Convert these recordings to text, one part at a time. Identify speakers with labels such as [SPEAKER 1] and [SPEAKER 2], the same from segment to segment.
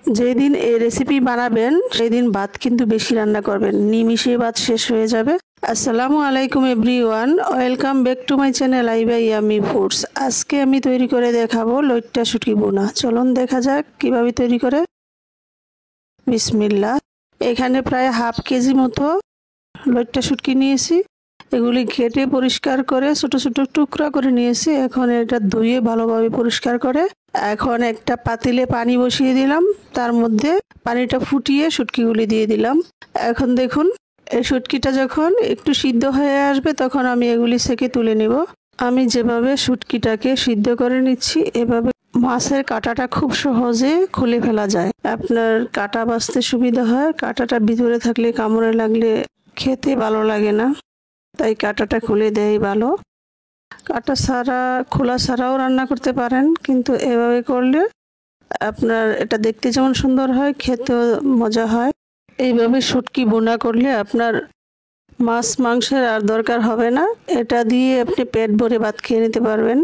[SPEAKER 1] যেদিন এই রেসিপি বানাবেন সেদিন ভাত কিন্তু বেশি রান্না করবেন, নিমিষে ভাত শেষ হয়ে যাবে। আসসালামু আলাইকুম everyone, welcome back to my channel I by Yummy Foods. আজকে আমি তৈরি করে দেখাবো লইট্টা শুটকি বোনা। চলুন দেখা যাক কিভাবে তৈরি করে। বিসমিল্লাহ। এখানে প্রায় হাফ কেজি মতো লইট্টা শুটকি নিয়েছি। এগুলি কেটে পরিষ্কার করে ছোট ছোট টুকরা করে নিয়েছি। এখন এটা ধুয়ে ভালোভাবে পরিষ্কার করে এখন একটা পাতিলে পানি বসিয়ে দিলাম, তার মধ্যে পানিটা ফুটিয়ে শুটকিগুলি দিয়ে দিলাম। এখন দেখুন এই শুটকিটা যখন একটু সিদ্ধ হয়ে আসবে তখন আমি এগুলি সেকে তুলে নিব। আমি যেভাবে শুটকিটাকে সিদ্ধ করে নিচ্ছি এভাবে মাছের কাঁটাটা খুব সহজে খুলে ফেলা যায়। আপনার কাঁটা বাছতে সুবিধা হয়, কাঁটাটা ভিতরে থাকলে কামড়ে লাগলে খেতে ভালো লাগে না, তাই কাঁটাটা খুলে দেয় ভালো। কাঁটা ছাড়া খোলা ছাড়াও রান্না করতে পারেন, কিন্তু এভাবে করলে আপনার এটা দেখতে যেমন সুন্দর হয় খেতেও মজা হয়। এইভাবে শুটকি বোনা করলে আপনার মাছ মাংসের আর দরকার হবে না, এটা দিয়ে আপনি পেট ভরে ভাত খেয়ে নিতে পারবেন।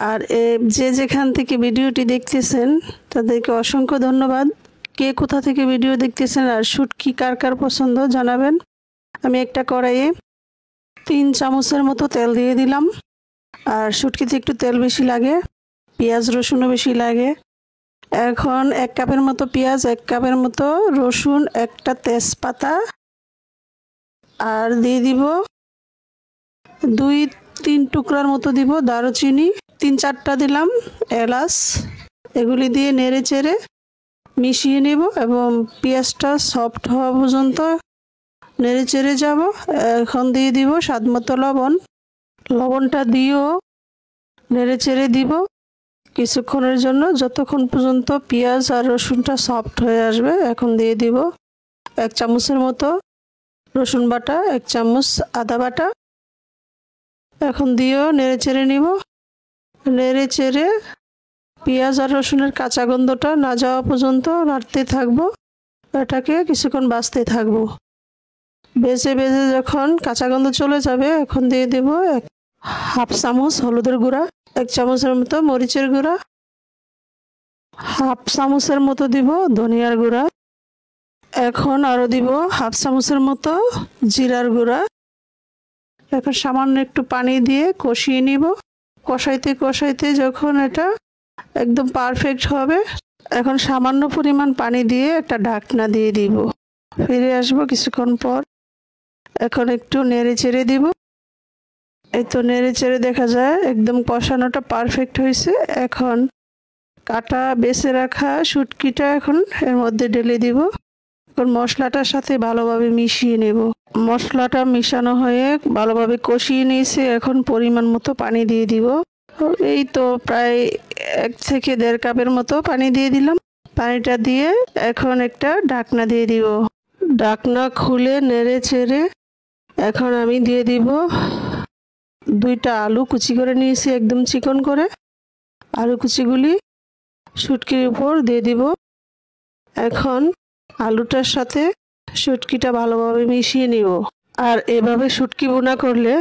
[SPEAKER 1] আর যে যেখান থেকে ভিডিওটি দেখতেছেন তাদেরকে অসংখ্য ধন্যবাদ। কে কোথা থেকে ভিডিও দেখতেছেন আর শুটকি কার কার পছন্দ জানাবেন। আমি একটা কড়াইয়ে 3 চামচের মতো তেল দিয়ে দিলাম। আর শুটকিতে একটু তেল বেশি লাগে, পেঁয়াজ রসুনও বেশি লাগে। এখন 1 কাপের মতো পেঁয়াজ, 1 কাপের মতো রসুন, একটা তেজপাতা আর দিয়ে দিব 2-3 টুকরার মতো দিব দারুচিনি, 3-4টা দিলাম এলাচ। এগুলি দিয়ে নেড়ে চেড়ে মিশিয়ে নেব এবং পেঁয়াজটা সফট হওয়া পর্যন্ত নেড়ে চেড়ে যাব। এখন দিয়ে দিব স্বাদ মতো লবণ। লবণটা দিয়েও নেড়ে চেড়ে দিব কিছুক্ষণের জন্য, যতক্ষণ পর্যন্ত পেঁয়াজ আর রসুনটা সফট হয়ে আসবে। এখন দিয়ে দিব 1 চামচের মতো রসুন বাটা, 1 চামচ আদা বাটা। এখন দিয়েও নেড়ে চেড়ে নিব। নেড়ে চেড়ে পেঁয়াজ আর রসুনের কাঁচা গন্ধটা না যাওয়া পর্যন্ত নাড়তে থাকবো। এটাকে কিছুক্ষণ ভাজতে থাকবো। বেজে বেজে যখন কাঁচা গন্ধ চলে যাবে এখন দিয়ে দেব 1/2 চামচ হলুদের গুঁড়া, 1 চামচের মতো মরিচের গুঁড়া, 1/2 চামচের মতো দিব ধনিয়ার গুঁড়া। এখন আরো দিব 1/2 চামচের মতো জিরার গুঁড়া। এখন সামান্য একটু পানি দিয়ে কষিয়ে নিব। কষাইতে কষাইতে যখন এটা একদম পারফেক্ট হবে এখন সামান্য পরিমাণ পানি দিয়ে একটা ঢাকনা দিয়ে দিব। ফিরে আসবো কিছুক্ষণ পর। এখন একটু নেড়ে চেড়ে দিব। এই তো নেড়ে চেড়ে দেখা যায় একদম কষানোটা পারফেক্ট হয়েছে। এখন কাটা বেছে রাখা শুটকিটা এখন এর মধ্যে ঢেলে দিব। এখন মশলাটার সাথে ভালোভাবে মিশিয়ে নেব। মশলাটা মিশানো হয়ে ভালোভাবে কষিয়ে নিয়েছে। এখন পরিমাণ মতো পানি দিয়ে দিব। এই তো প্রায় 1 থেকে 1.5 কাপের মতো পানি দিয়ে দিলাম। পানিটা দিয়ে এখন একটা ঢাকনা দিয়ে দিব। ঢাকনা খুলে নেড়ে চেড়ে এখন আমি দিয়ে দিব 2টা আলু কুচি করে নিয়েছি একদম চিকন করে। আলু কুচিগুলি শুটকির উপর দিয়ে দিব। এখন আলুটার সাথে শুটকিটা ভালোভাবে মিশিয়ে নিব। আর এভাবে শুটকি বোনা করলে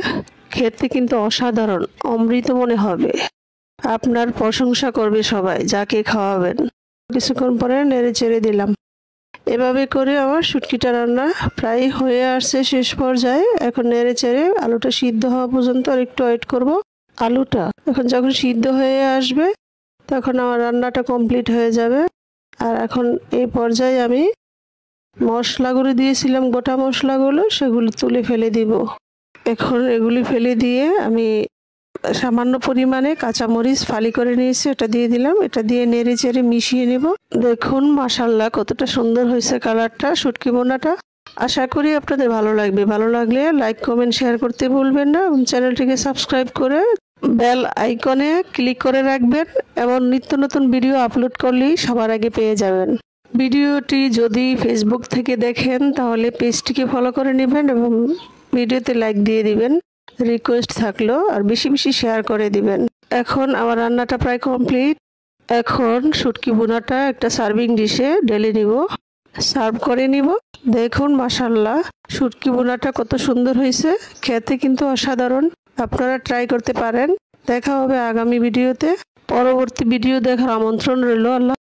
[SPEAKER 1] খেতে কিন্তু অসাধারণ, অমৃত মনে হবে। আপনার প্রশংসা করবে সবাই যাকে খাওয়াবেন। কিছুক্ষণ পরে নেড়ে চেড়ে দিলাম। এভাবে করে আমার শুটকিটা রান্না প্রায় হয়ে আসছে শেষ পর্যায়ে। এখন নেড়ে চেড়ে আলুটা সিদ্ধ হওয়া পর্যন্ত আর একটু ওয়েট করব। আলুটা এখন যখন সিদ্ধ হয়ে আসবে তখন আমার রান্নাটা কমপ্লিট হয়ে যাবে। আর এখন এই পর্যায়ে আমি মশলাগুলো দিয়েছিলাম, গোটা মশলাগুলো, সেগুলো তুলে ফেলে দিব। এখন এগুলি ফেলে দিয়ে আমি সামান্য পরিমাণে কাঁচামরিচ ফালি করে নিয়েছি, এটা দিয়ে দিলাম। এটা দিয়ে নেড়ে চেড়ে মিশিয়ে নেব। দেখুন মাশাআল্লাহ কতটা সুন্দর হয়েছে কালারটা শুটকি বোনাটা। আশা করি আপনাদের ভালো লাগবে। ভালো লাগলে লাইক কমেন্ট শেয়ার করতে ভুলবেন না এবং চ্যানেলটিকে সাবস্ক্রাইব করে বেল আইকনে ক্লিক করে রাখবেন। এবং নিত্য নতুন ভিডিও আপলোড করলেই সবার আগে পেয়ে যাবেন। ভিডিওটি যদি ফেসবুক থেকে দেখেন তাহলে পেজটিকে ফলো করে নেবেন এবং ভিডিওতে লাইক দিয়ে দিবেন, রিকোয়েস্ট থাকলো, আর বেশি বেশি শেয়ার করে দিবেন। এখন আমার রান্নাটা প্রায় কমপ্লিট। এখন শুটকি বোনাটা একটা সার্ভিং ডিশে ঢেলে নিব, সার্ভ করে নিব। দেখুন মাশাআল্লাহ শুটকি বোনাটা কত সুন্দর হয়েছে, খেতে কিন্তু অসাধারণ। আপনারা ট্রাই করতে পারেন। দেখা হবে আগামী ভিডিওতে। পরবর্তী ভিডিও দেখার আমন্ত্রণ রইল। আল্লাহ।